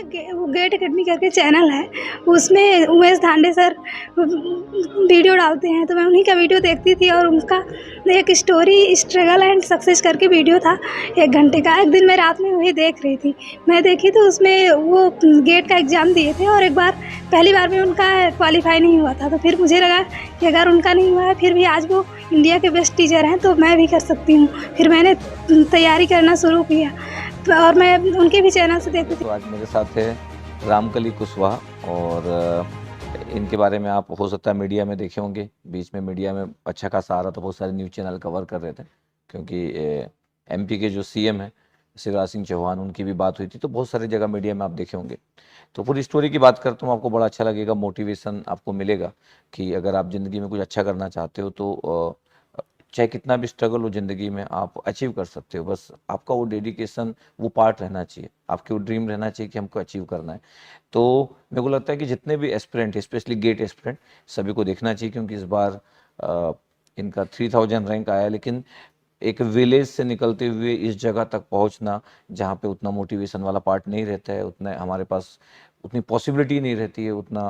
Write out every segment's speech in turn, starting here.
में वो gate academy करके चैनल है, उसमें उमेश धांडे सर वीडियो डालते हैं, तो मैं उन्हीं का वीडियो देखती थी। और उनका एक स्टोरी स्ट्रगल एंड सक्सेस करके वीडियो था 1 घंटे का। एक दिन मैं रात में वही देख रही थी, मैं देखी तो उसमें वो गेट का एग्ज़ाम दिए थे और एक बार पहली बार में उनका क्वालिफाई नहीं हुआ था। तो फिर मुझे लगा कि अगर उनका नहीं हुआ है, फिर भी आज वो इंडिया के बेस्ट टीचर हैं, तो मैं भी कर सकती हूँ। फिर मैंने तैयारी करना शुरू किया, तो और मैं उनके भी चैनल से देखती थी। तो आज मेरे साथ है रामकली कुशवाहा, और इनके बारे में आप हो सकता है मीडिया में देखे होंगे। बीच में मीडिया में अच्छा खासा आ रहा था, बहुत सारे न्यूज़ चैनल कवर कर रहे थे, क्योंकि एमपी के जो सीएम हैं शिवराज सिंह चौहान, उनकी भी बात हुई थी, तो बहुत सारी जगह मीडिया में आप देखे होंगे। तो पूरी स्टोरी की बात करता हूँ, आपको बड़ा अच्छा लगेगा, मोटिवेशन आपको मिलेगा कि अगर आप ज़िंदगी में कुछ अच्छा करना चाहते हो तो चाहे कितना भी स्ट्रगल हो ज़िंदगी में, आप अचीव कर सकते हो। बस आपका वो डेडिकेशन, वो पार्ट रहना चाहिए, आपकी वो ड्रीम रहना चाहिए कि हमको अचीव करना है। तो मेरे को लगता है कि जितने भी एस्पिरेंट, स्पेशली गेट एस्पिरेंट, सभी को देखना चाहिए, क्योंकि इस बार इनका 3000 रैंक आया, लेकिन एक विलेज से निकलते हुए इस जगह तक पहुंचना, जहाँ पे उतना मोटिवेशन वाला पार्ट नहीं रहता है, उतना हमारे पास उतनी पॉसिबिलिटी नहीं रहती है, उतना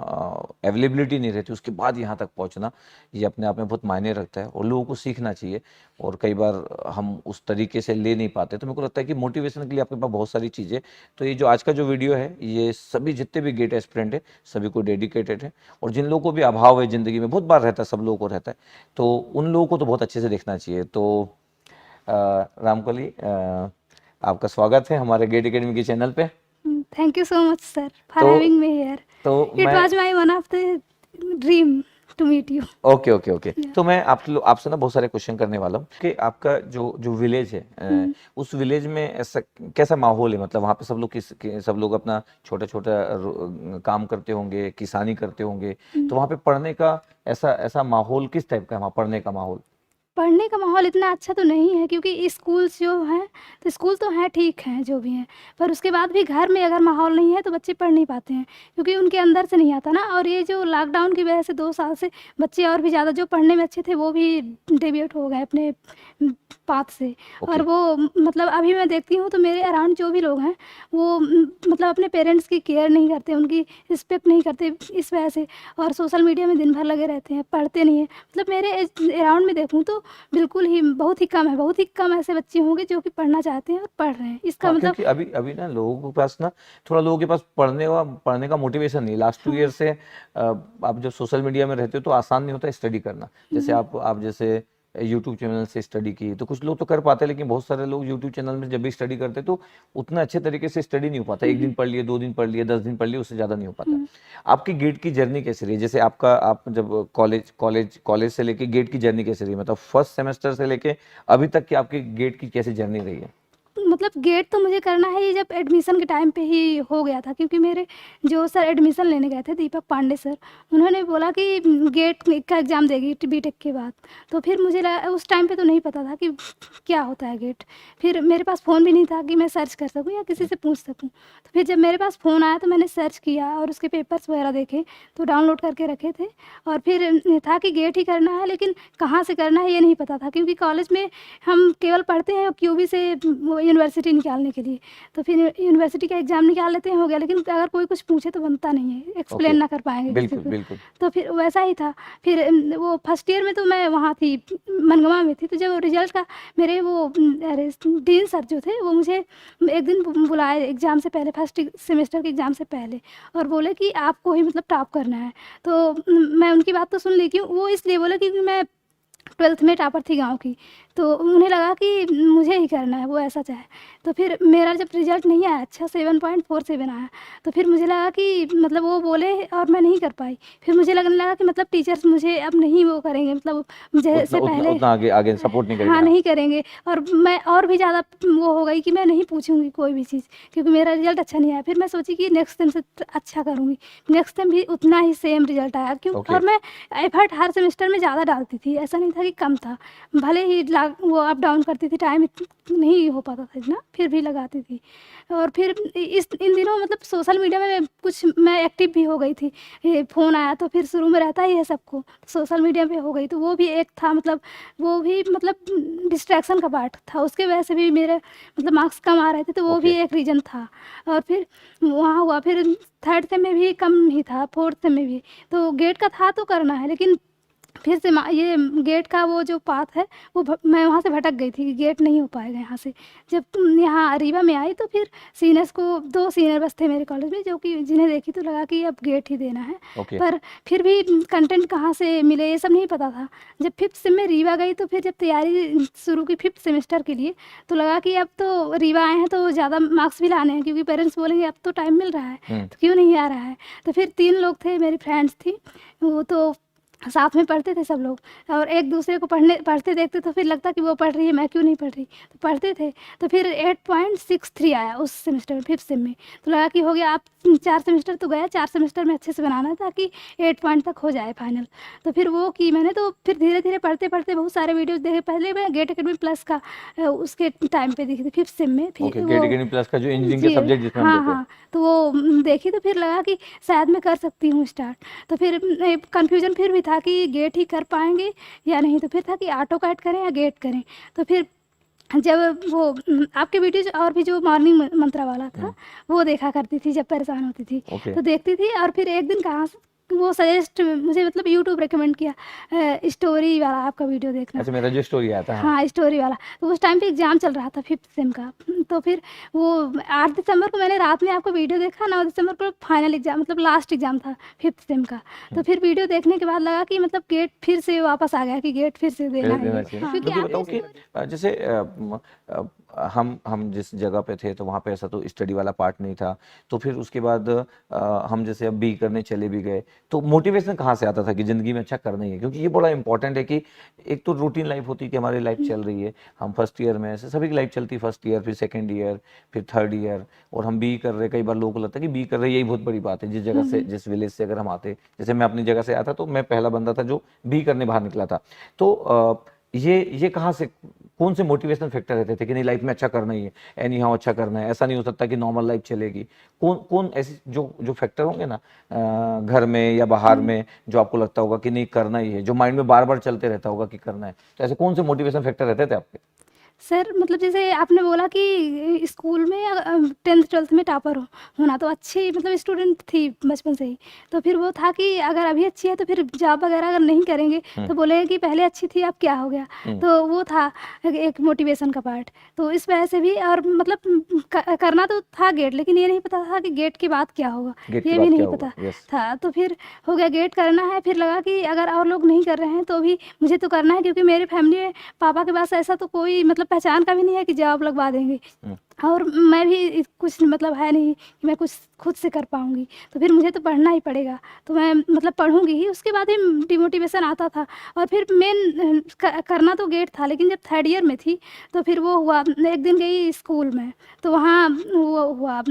अवेलेबिलिटी नहीं रहती, उसके बाद यहाँ तक पहुँचना, ये अपने आप में बहुत मायने रखता है और लोगों को सीखना चाहिए। और कई बार हम उस तरीके से ले नहीं पाते, तो मेरे को लगता है कि मोटिवेशन के लिए आपके पास बहुत सारी चीज़ें। तो ये जो आज का जो वीडियो है, ये सभी जितने भी गेट एस्पिरेंट है, सभी को डेडिकेटेड है। और जिन लोगों को भी अभाव है ज़िंदगी में, बहुत बार रहता है, सब लोगों को रहता है, तो उन लोगों को तो बहुत अच्छे से देखना चाहिए। तो रामकली, आपका स्वागत है हमारे गेट एकेडमी के चैनल पे। Thank you so much sir for तो हैविंग मी हियर। तो इट मैं was my one of the dream to meet you. Okay okay okay, तो मैं आपसे ना बहुत सारे क्वेश्चन करने वाला हूँ कि आपका जो जो विलेज है, उस विलेज में ऐसा कैसा माहौल है? मतलब वहाँ पे सब लोग सब लोग अपना छोटा छोटा काम करते होंगे, किसानी करते होंगे, तो वहाँ पे पढ़ने का ऐसा ऐसा माहौल किस टाइप का है वहाँ पढ़ने का माहौल? पढ़ने का माहौल इतना अच्छा तो नहीं है, क्योंकि स्कूल्स जो हैं, तो स्कूल तो हैं, ठीक हैं जो भी हैं, पर उसके बाद भी घर में अगर माहौल नहीं है तो बच्चे पढ़ नहीं पाते हैं, क्योंकि उनके अंदर से नहीं आता ना। और ये जो लॉकडाउन की वजह से 2 साल से बच्चे और भी ज़्यादा जो पढ़ने में अच्छे थे वो भी डेविएट हो गए अपने पाथ से। और वो मतलब अभी मैं देखती हूँ तो मेरे अराउंड जो भी लोग हैं वो मतलब अपने पेरेंट्स की केयर नहीं करते, उनकी रिस्पेक्ट नहीं करते इस वजह से, और सोशल मीडिया में दिन भर लगे रहते हैं, पढ़ते नहीं हैं। मतलब मेरे अराउंड में देखूँ तो बिल्कुल ही बहुत ही कम है, बहुत ही कम ऐसे बच्चे होंगे जो कि पढ़ना चाहते हैं और पढ़ रहे हैं। इसका हाँ, मतलब क्योंकि अभी अभी ना लोगों के पास ना थोड़ा लोगों के पास पढ़ने का मोटिवेशन नहीं। लास्ट 2 ईयर से आप जब सोशल मीडिया में रहते हो तो आसान नहीं होता स्टडी करना। जैसे आप जैसे यूट्यूब चैनल से स्टडी की, तो कुछ लोग तो कर पाते हैं, लेकिन बहुत सारे लोग यूट्यूब चैनल में जब भी स्टडी करते हैं तो उतना अच्छे तरीके से स्टडी नहीं हो पाता। 1 दिन पढ़ लिए, 2 दिन पढ़ लिए, 10 दिन पढ़ लिए, उससे ज़्यादा नहीं हो पाता। आपकी गेट की जर्नी कैसी रही? जैसे आप जब कॉलेज से लेके गेट की जर्नी कैसी रही? मतलब फर्स्ट सेमेस्टर से लेके अभी तक की आपकी गेट की कैसी जर्नी रही है? मतलब गेट तो मुझे करना है, ये जब एडमिशन के टाइम पे ही हो गया था, क्योंकि मेरे जो सर एडमिशन लेने गए थे, दीपक पांडे सर, उन्होंने बोला कि गेट का एग्ज़ाम देगी बीटेक के बाद। तो फिर मुझे लगा, उस टाइम पे तो नहीं पता था कि क्या होता है गेट। फिर मेरे पास फ़ोन भी नहीं था कि मैं सर्च कर सकूँ या किसी से पूछ सकूँ। तो फिर जब मेरे पास फ़ोन आया तो मैंने सर्च किया और उसके पेपर्स वगैरह देखे, तो डाउनलोड करके रखे थे। और फिर था कि गेट ही करना है, लेकिन कहाँ से करना है ये नहीं पता था, क्योंकि कॉलेज में हम केवल पढ़ते हैं क्यूबी से वो यूनिवर्सिटी निकालने के लिए। तो फिर यूनिवर्सिटी का एग्ज़ाम निकाल लेते हैं, हो गया, लेकिन अगर कोई कुछ पूछे तो बनता नहीं है, एक्सप्लेन ना कर पाएंगे किसी बिल्कुल को। बिल्कुल। तो फिर वैसा ही था। फिर वो फर्स्ट ईयर में तो मैं वहाँ थी, मनगवा में थी। तो जब रिजल्ट का मेरे वो अरे डीन सर जो थे वो मुझे एक दिन बुलाए एग्ज़ाम से पहले, फर्स्ट सेमेस्टर के एग्ज़ाम से पहले, और बोले कि आपको ही मतलब टॉप करना है। तो मैं उनकी बात तो सुन ली, क्यों वो इसलिए बोले क्योंकि मैं 12th में टॉपर थी गाँव की, तो उन्हें लगा कि मुझे ही करना है, वो ऐसा चाहे। तो फिर मेरा जब रिज़ल्ट नहीं आया अच्छा, 7.47 आया, तो फिर मुझे लगा कि मतलब वो बोले और मैं नहीं कर पाई। फिर मुझे लगने लगा कि मतलब टीचर्स मुझे अब नहीं वो करेंगे, मतलब उतना जैसे उतना पहले उतना आगे आगे सपोर्ट नहीं करेंगे। हाँ, हाँ, नहीं करेंगे। और मैं और भी ज़्यादा वो हो गई कि मैं नहीं पूछूँगी कोई भी चीज़, क्योंकि मेरा रिज़ल्ट अच्छा नहीं आया। फिर मैं सोची कि नेक्स्ट टाइम से अच्छा करूँगी। नेक्स्ट टाइम भी उतना ही सेम रिज़ल्ट आया, क्यों ओके। और मैं एफ़र्ट हर सेमेस्टर में ज़्यादा डालती थी। ऐसा नहीं था था कि कम था, भले ही वो अप डाउन करती थी, टाइम नहीं हो पाता था इतना, फिर भी लगाती थी। और फिर इन दिनों मतलब सोशल मीडिया में मैं एक्टिव भी हो गई थी। फ़ोन आया तो फिर शुरू में रहता ही है सबको, सोशल मीडिया पे हो गई, तो वो भी एक था, मतलब वो भी मतलब डिस्ट्रैक्शन का पार्ट था, उसके वजह से भी मेरे मतलब मार्क्स कम आ रहे थे, तो वो भी एक रीज़न था। और फिर वहाँ हुआ, फिर थर्ड सेम में भी कम ही था, फोर्थ सेम में भी, तो गेट का था तो करना है, लेकिन फिर से ये गेट का वो जो पाथ है वो मैं वहाँ से भटक गई थी कि गेट नहीं हो पाएगा यहाँ से। जब यहाँ रीवा में आई तो फिर सीनियर्स को 2 सीनियर बस थे मेरे कॉलेज में, जो कि जिन्हें देखी तो लगा कि अब गेट ही देना है। पर फिर भी कंटेंट कहाँ से मिले ये सब नहीं पता था। जब 5th सेम में रीवा गई तो फिर जब तैयारी शुरू की 5th सेमेस्टर के लिए, तो लगा कि अब तो रीवा आए हैं तो ज़्यादा मार्क्स भी लाने हैं, क्योंकि पेरेंट्स बोलेंगे अब तो टाइम मिल रहा है तो क्यों नहीं आ रहा है। तो फिर 3 लोग थे, मेरी फ्रेंड्स थी, वो तो साथ में पढ़ते थे सब लोग, और एक दूसरे को पढ़ते देखते तो फिर लगता कि वो पढ़ रही है मैं क्यों नहीं पढ़ रही, तो पढ़ते थे। तो फिर 8.63 आया उस सेमेस्टर में, 5th सेम में, तो लगा कि हो गया, आप 4 सेमेस्टर तो गया, 4 सेमेस्टर में अच्छे से बनाना है ताकि 8 पॉइंट तक हो जाए फाइनल। तो फिर वो की मैंने, तो फिर धीरे धीरे पढ़ते पढ़ते बहुत सारे वीडियोज देखे। पहले मैं गेट एकेडमी प्लस का उसके टाइम पे देखी थी 5th सेम में, फिर गेट एकेडमी प्लस का जो इंजीनियरिंग के सब्जेक्ट जिसमें हम देते हैं, तो वो देखी, तो फिर लगा कि शायद मैं कर सकती हूँ स्टार्ट। तो फिर कन्फ्यूजन फिर भी था कि गेट ही कर पाएंगे या नहीं, तो फिर था कि ऑटो कैट करें या गेट करें। तो फिर जब वो आपके वीडियोज और भी जो मॉर्निंग मंत्रा वाला था वो देखा करती थी जब परेशान होती थी, तो देखती थी। और फिर एक दिन कहाँ से वो सजेस्ट मुझे मतलब यूट्यूब रिकमेंड किया स्टोरी वाला आपका वीडियो देखना। अच्छा, मेरा जो स्टोरी आया था, हाँ स्टोरी वाला। तो उस टाइम पे एग्जाम चल रहा था 5th सेम का, तो फिर वो 8 दिसंबर को मैंने रात में आपका वीडियो देखा, 9 दिसंबर को फाइनल एग्जाम मतलब लास्ट एग्जाम था 5th सेम का। तो फिर वीडियो देखने के बाद लगा कि मतलब गेट फिर से वापस आ गया कि गेट फिर से देना है। क्योंकि बताओ कि जैसे हम जिस जगह पे थे तो वहाँ पे ऐसा तो स्टडी वाला पार्ट नहीं था, तो फिर उसके बाद हम जैसे अब बी करने चले भी गए, तो मोटिवेशन कहाँ से आता था कि ज़िंदगी में अच्छा करना ही है? क्योंकि ये बड़ा इंपॉर्टेंट है कि एक तो रूटीन लाइफ होती है कि हमारी लाइफ चल रही है, हम फर्स्ट ईयर में, ऐसे सभी की लाइफ चलती है, फर्स्ट ईयर फिर सेकेंड ईयर फिर थर्ड ईयर, और हम बी कर रहे, कई बार लोगों को लगता है कि बी कर रहे यही बहुत बड़ी बात है। जिस जगह से, जिस विलेज से अगर हम आते, जैसे मैं अपनी जगह से आया था तो मैं पहला बंदा था जो बी करने बाहर निकला था, तो ये कहाँ से, कौन से मोटिवेशनल फैक्टर रहते थे कि नहीं लाइफ में अच्छा करना ही है, एनी हाउ अच्छा करना है, ऐसा नहीं हो सकता कि नॉर्मल लाइफ चलेगी? कौन ऐसे जो फैक्टर होंगे ना घर में या बाहर में, जो आपको लगता होगा कि नहीं करना ही है, जो माइंड में बार बार चलते रहता होगा कि करना है, तो ऐसे कौन से मोटिवेशन फैक्टर रहते थे आपके? सर मतलब जैसे आपने बोला कि स्कूल में 10th 12th में टॉपर होना, तो अच्छी मतलब स्टूडेंट थी बचपन से ही, तो फिर वो था कि अगर अभी अच्छी है तो फिर जॉब वगैरह अगर नहीं करेंगे तो बोलेंगे कि पहले अच्छी थी अब क्या हो गया, तो वो था एक मोटिवेशन का पार्ट। तो इस वजह से भी, और मतलब करना तो था गेट, लेकिन ये नहीं पता था कि गेट के बाद क्या होगा, ये भी नहीं पता था। तो फिर हो गया गेट करना है, फिर लगा कि अगर और लोग नहीं कर रहे हैं तो भी मुझे तो करना है, क्योंकि मेरी फैमिली में पापा के पास ऐसा तो कोई मतलब पहचान का भी नहीं है कि जॉब लगवा देंगे, और मैं भी कुछ मतलब है नहीं कि मैं कुछ खुद से कर पाऊँगी, तो फिर मुझे तो पढ़ना ही पड़ेगा, तो मैं मतलब पढ़ूँगी ही। उसके बाद ही डिमोटिवेशन आता था। और फिर मेन करना तो गेट था, लेकिन जब थर्ड ईयर में थी तो फिर वो हुआ, एक दिन गई स्कूल में, तो वहाँ वो हुआ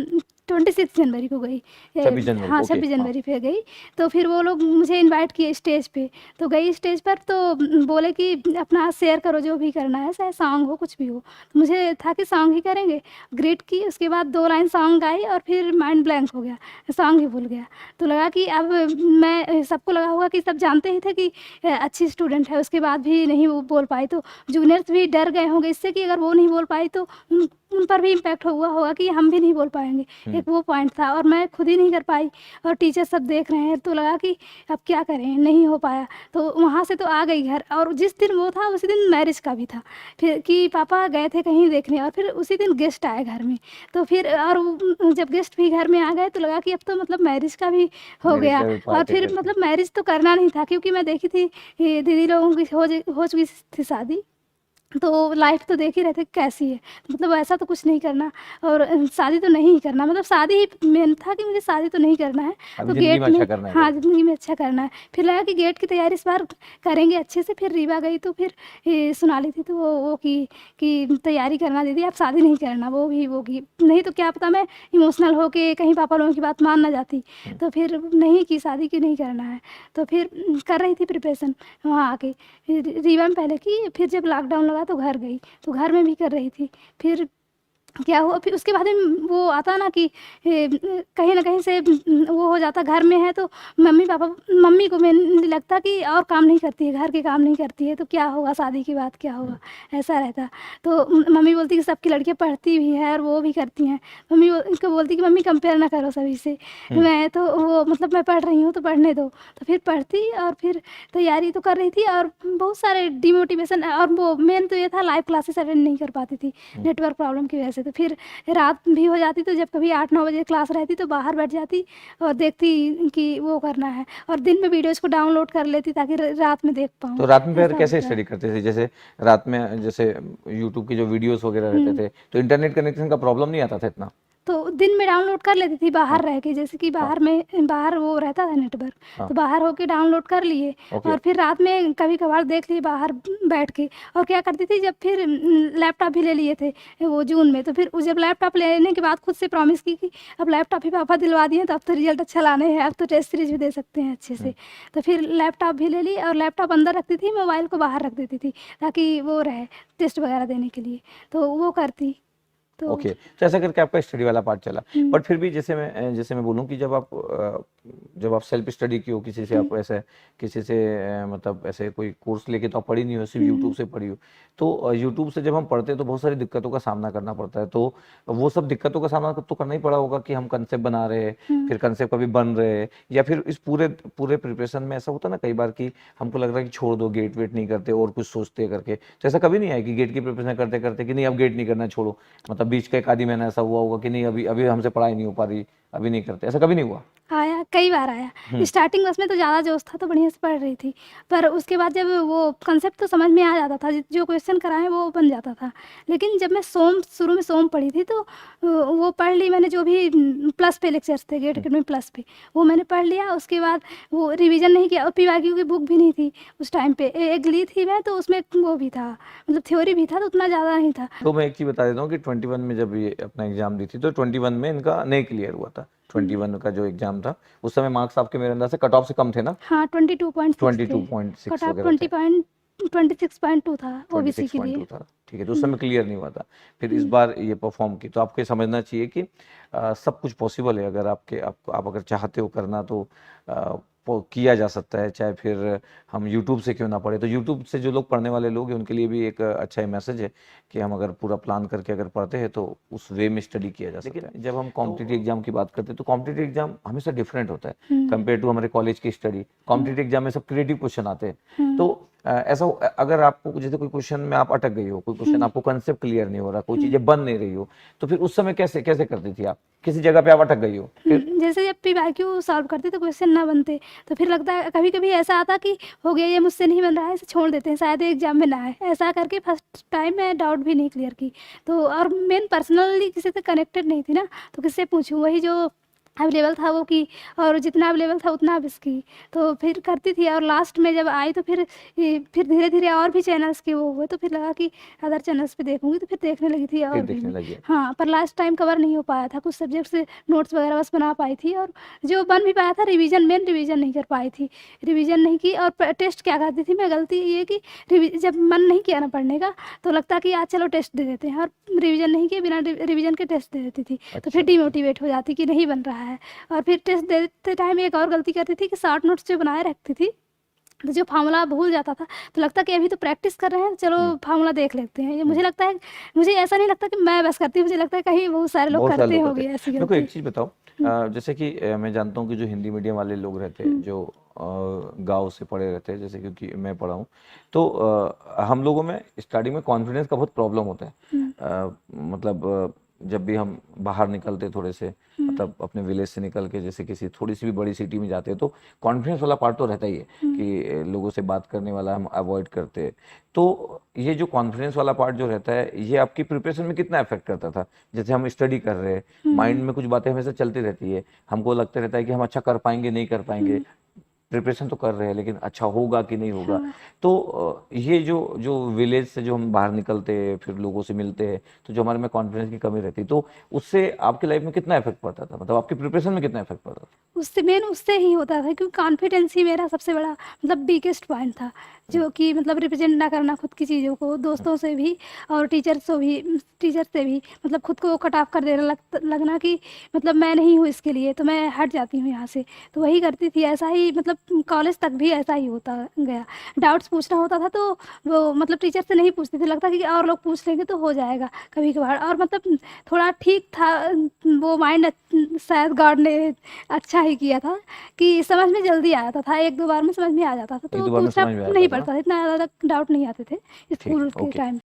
26 जनवरी को गई, 26 जनवरी, हाँ 26 जनवरी पे गई। तो फिर वो लोग मुझे इनवाइट किए स्टेज पे, तो गई स्टेज पर, तो बोले कि अपना शेयर करो जो भी करना है, चाहे सॉन्ग हो कुछ भी हो। तो मुझे था कि सॉन्ग ही करेंगे, ग्रीट की, उसके बाद 2 लाइन सॉन्ग गाई और फिर माइंड ब्लैंक हो गया, सॉन्ग ही भूल गया। तो लगा कि अब मैं, सबको लगा होगा कि सब जानते ही थे कि अच्छी स्टूडेंट है, उसके बाद भी नहीं वो बोल पाई, तो जूनियर्स भी डर गए होंगे इससे कि अगर वो नहीं बोल पाई तो उन पर भी इम्पैक्ट हुआ होगा कि हम भी नहीं बोल पाएंगे, एक वो पॉइंट था। और मैं खुद ही नहीं कर पाई और टीचर सब देख रहे हैं, तो लगा कि अब क्या करें, नहीं हो पाया। तो वहाँ से तो आ गई घर, और जिस दिन वो था उसी दिन मैरिज का भी था, फिर कि पापा गए थे कहीं देखने, और फिर उसी दिन गेस्ट आए घर में, तो फिर और जब गेस्ट भी घर में आ गए तो लगा कि अब तो मतलब मैरिज का भी हो गया। और फिर मतलब मैरिज तो करना नहीं था, क्योंकि मैं देखी थी दीदी लोगों की हो चुकी थी शादी, तो लाइफ तो देख ही रहे थे कि कैसी है, तो मतलब ऐसा तो कुछ नहीं करना और शादी तो नहीं ही करना, मतलब शादी ही मेन था कि मुझे शादी तो नहीं करना है। अभी तो जिंदगी में गेट में, अच्छा करना है हाँ, करके। ज़िंदगी में अच्छा करना है। फिर लगा कि गेट की तैयारी इस बार करेंगे अच्छे से। फिर रीवा गई तो फिर सोनाली थी, तो वो की कि तैयारी करना दीदी, आप शादी नहीं करना। वो की नहीं तो क्या पता मैं इमोशनल होके कहीं पापा लोगों की बात मान ना जाती। तो फिर नहीं की शादी, की नहीं करना है। तो फिर कर रही थी प्रिपरेशन वहाँ आके रीवा में पहले की। फिर जब लॉकडाउन लगा तो घर गई, तो घर में भी कर रही थी। फिर क्या हुआ, फिर उसके बाद में वो आता ना कि कहीं ना कहीं से वो हो जाता, घर में है तो मम्मी पापा, मम्मी को मैंने लगता कि और काम नहीं करती है, घर के काम नहीं करती है, तो क्या होगा शादी के बाद, क्या होगा, ऐसा रहता। तो मम्मी बोलती कि सबकी लड़कियां पढ़ती भी है और वो भी करती हैं। मम्मी उनको बोलती कि मम्मी कंपेयर ना करो सभी से, मैं तो वो मतलब मैं पढ़ रही हूँ तो पढ़ने दो। तो फिर पढ़ती और फिर तैयारी तो कर रही थी और बहुत सारे डिमोटिवेशन, और वो मेन तो ये था लाइव क्लासेस अटेंड नहीं कर पाती थी नेटवर्क प्रॉब्लम की वजह से। तो फिर रात भी हो जाती, तो जब कभी 8-9 बजे क्लास रहती तो बाहर बैठ जाती और देखती कि वो करना है, और दिन में वीडियोज़ को डाउनलोड कर लेती ताकि रात में देख पाऊँ, तो रात में फिर ऐसा कैसे होता है। स्टडी करते थे? जैसे रात में जैसे यूट्यूब की जो वीडियोस वगैरह रहते हुँ। थे, तो इंटरनेट कनेक्शन का प्रॉब्लम नहीं आता था इतना? तो दिन में डाउनलोड कर लेती थी हाँ, बाहर रह के, जैसे कि हाँ, बाहर वो रहता था नेटवर्क, हाँ, तो बाहर होके डाउनलोड कर लिए ओके, और फिर रात में कभी-कभार देख लिए बाहर बैठ के। और क्या करती थी, जब फिर लैपटॉप भी ले लिए थे वो जून में, तो फिर जब लैपटॉप लेने के बाद खुद से प्रॉमिस की कि अब लैपटॉप ही पापा दिलवा दिए तो अब तो रिजल्ट अच्छा लाने हैं, अब तो टेस्ट सीरीज भी दे सकते हैं अच्छे हुँ, से। तो फिर लैपटॉप भी ले ली और लैपटॉप अंदर रखती थी, मोबाइल को बाहर रख देती थी ताकि वो रहे टेस्ट वगैरह देने के लिए, तो वो करती। तो ओके। तो ऐसा करके आपका स्टडी वाला पार्ट चला। हुँ, बट फिर भी जैसे मैं बोलूँ कि जब आप सेल्फ स्टडी की हो, किसी से हुँ, आप ऐसे किसी से मतलब ऐसे कोई कोर्स लेके तो आप पढ़ी नहीं हो, सिर्फ हुँ, यूट्यूब हुँ, से पढ़ी हो। तो यूट्यूब से जब हम पढ़ते हैं तो बहुत सारी दिक्कतों का सामना करना पड़ता है। तो वो सब दिक्कतों का सामना तो करना ही पड़ा होगा कि हम कंसेप्ट बना रहे हैं, हुँ। फिर कंसेप्ट कभी बन रहे हैं, या फिर इस पूरे पूरे प्रिपरेशन में ऐसा होता है ना कई बार कि हमको लग रहा है कि छोड़ दो, गेट वेट नहीं करते और कुछ सोचते करके। तो ऐसा कभी नहीं आया कि गेट की प्रिपरेशन करते करते कि नहीं अब गेट नहीं करना, छोड़ो, मतलब बीच का एक आधी महीना ऐसा हुआ होगा कि नहीं अभी अभी हमसे पढ़ाई नहीं हो पा रही, अभी नहीं करते, ऐसा कभी नहीं हुआ? आया, कई बार आया। हुँ, स्टार्टिंग बस में तो ज़्यादा जोश था, तो बढ़िया से पढ़ रही थी। पर उसके बाद जब वो कॉन्सेप्ट तो समझ में आ जाता था, जो क्वेश्चन कराएँ वो बन जाता था। लेकिन जब मैं शुरू में सोम पढ़ी थी, तो वो पढ़ ली मैंने, जो भी प्लस पे लेक्चर्स थे गेट हुँ, अकेडमी प्लस पे, वो मैंने पढ़ लिया। उसके बाद वो रिवीजन नहीं किया, और पीवाईक्यू की बुक भी नहीं थी उस टाइम पे। एक ली थी मैं, तो उसमें वो भी था, मतलब थ्योरी भी था, तो उतना ज़्यादा नहीं था। तो मैं एक चीज़ बता देता हूँ कि 21 में जब ये अपना एग्ज़ाम दी थी, तो 21 में इनका नहीं क्लियर हुआ था। हुँ। 21 का जो एग्ज़ाम था, उस समय मार्क्स आपके मेरे अंदाज़ से कट ऑफ से कम थे ना? हाँ, 22.6 थे। 22.6 कट ऑफ वगैरह थे। 26.2 था ओबीसी के लिए। 26.2 था, ठीक है, तो उस हुँ, समय क्लियर नहीं हुआ था। फिर इस हुँ, बार ये परफ़ॉर्म की, तो आपको ये समझना चाहिए कि सब कुछ पॉसिबल है, अगर आप अगर चाहते हो करना तो अ, किया जा सकता है, चाहे फिर हम यूट्यूब से क्यों ना पढ़ें। तो यूट्यूब से जो लोग पढ़ने वाले लोग हैं उनके लिए भी एक अच्छा मैसेज है कि हम अगर पूरा प्लान करके अगर पढ़ते हैं तो उस वे में स्टडी किया जा सकता है। लेकिन जब हम कॉम्पिटिटिव एग्ज़ाम की बात करते हैं तो कॉम्पिटिटिव एग्ज़ाम हमेशा डिफरेंट होता है हुँ, कंपेयर टू हमारे कॉलेज की स्टडी। हुँ, कॉम्पिटिटिव एग्ज़ाम में सब क्रिएटिव क्वेश्चन आते हैं। हुँ, तो अगर आपको जैसे कोई क्वेश्चन में आप अटक गई हो, कोई क्वेश्चन हुँ, आपको कांसेप्ट क्लियर नहीं हो रहा, कोई हुँ, चीज़ें बन नहीं रही हो, तो फिर उस समय कैसे कैसे करती थी आप? किसी जगह पे आप अटक गई हो, फिर? जैसे जब पीवाईक्यू सॉल्व करते तो क्वेश्चन ना बनते, तो फिर लगता है कभी-कभी ऐसा आता कि हो गया ये मुझसे नहीं बन रहा है, इसे छोड़ देते हैं, शायद ये एग्ज़ाम में ना आए। ऐसा करके फर्स्ट टाइम मैं डाउट भी नहीं क्लियर की। तो और मेन पर्सनली किसी से कनेक्टेड नहीं थी ना, तो किससे पूछूँ? वही जो अवेलेबल था वो की, और जितना अवेलेबल था उतना अब इसकी। तो फिर करती थी, और लास्ट में जब आई तो फिर धीरे-धीरे और भी चैनल्स के वो हुए, तो फिर लगा कि अदर चैनल्स पे देखूँगी, तो फिर देखने लगी थी फिर और भी देखने मैं। लगी? हाँ, पर लास्ट टाइम कवर नहीं हो पाया था, कुछ सब्जेक्ट से नोट्स वगैरह बस बना पाई थी, और जो बन भी पाया था मेन रिवीजन नहीं कर पाई थी। रिवीजन नहीं की, और टेस्ट क्या करती थी मैं, गलती ये कि जब मन नहीं किया ना पढ़ने का, तो लगता कि आज चलो टेस्ट दे देते हैं, और रिवीजन नहीं किए, बिना रिवीजन के टेस्ट दे देती थी। तो फिर अच्छा, डिमोटिवेट हो जाती कि नहीं बन रहा है। और फिर टेस्ट देते टाइम एक और गलती करती थी कि शॉर्ट नोट्स जो बनाए रखती थी, तो जो फार्मूला भूल जाता था, तो लगता कि अभी तो प्रैक्टिस कर रहे हैं, चलो हुँ, फार्मूला देख लेते हैं। ये हुँ। मुझे लगता है, मुझे ऐसा नहीं लगता कि मैं बस करती हूँ, मुझे लगता है कहीं बहुत सारे लोग बहुत सारे करते लोग करते होंगे हैं। ऐसी मेरे को गलती। एक चीज़ बताओ, हुँ, जैसे कि मैं जानता हूँ कि जो हिंदी मीडियम वाले लोग रहते हैं, हुँ, जो गाँव से पढ़े रहते हैं, जैसे क्योंकि मैं पढ़ा हूँ, तो हम लोगों में स्टार्टिंग में कॉन्फिडेंस का बहुत प्रॉब्लम होता है। हुँ, मतलब जब भी हम बाहर निकलते थोड़े से, मतलब अपने विलेज से निकल के जैसे किसी थोड़ी सी भी बड़ी सिटी में जाते हैं, तो कॉन्फिडेंस वाला पार्ट तो रहता ही है कि लोगों से बात करने वाला हम अवॉइड करते हैं। तो ये जो कॉन्फिडेंस वाला पार्ट जो रहता है, ये आपकी प्रिपरेशन में कितना इफेक्ट करता था? जैसे हम स्टडी कर रहे हैं, माइंड में कुछ बातें हमेशा चलती रहती है, हमको लगता रहता है कि हम अच्छा कर पाएंगे नहीं कर पाएंगे, प्रिपरेशन तो कर रहे हैं लेकिन अच्छा होगा कि नहीं होगा। हाँ। तो ये जो जो विलेज से जो हम बाहर निकलते हैं, फिर लोगों से मिलते हैं, तो जो हमारे में कॉन्फिडेंस की कमी रहती, तो उससे आपकी लाइफ में कितना इफेक्ट पड़ता था? मतलब आपकी प्रिपरेशन में कितना इफेक्ट पड़ता था? उससे मेन उससे ही होता था, क्योंकि कॉन्फिडेंस ही मेरा सबसे बड़ा मतलब बिगेस्ट पॉइंट था, जो कि मतलब रिप्रेजेंट ना करना खुद की चीज़ों को, दोस्तों से भी और टीचर से भी मतलब खुद को कट ऑफ कर देना, लगना कि मतलब मैं नहीं हूँ इसके लिए, तो मैं हट जाती हूँ यहाँ से। तो वही करती थी, ऐसा ही मतलब कॉलेज तक भी ऐसा ही होता गया। डाउट्स पूछना होता था तो वो मतलब टीचर से नहीं पूछती थी, लगता कि और लोग पूछ लेंगे तो हो जाएगा कभी कभार। और मतलब थोड़ा ठीक था वो माइंड, शायद गॉड ने अच्छा ही किया था कि समझ में जल्दी आ जाता था, एक दो बार में समझ में आ जाता था, एक तो दो बार में दूसरा समझ में नहीं आता था ना? पड़ता था, इतना ज़्यादा डाउट नहीं आते थे ठीक है, स्कूल के ओके। टाइम।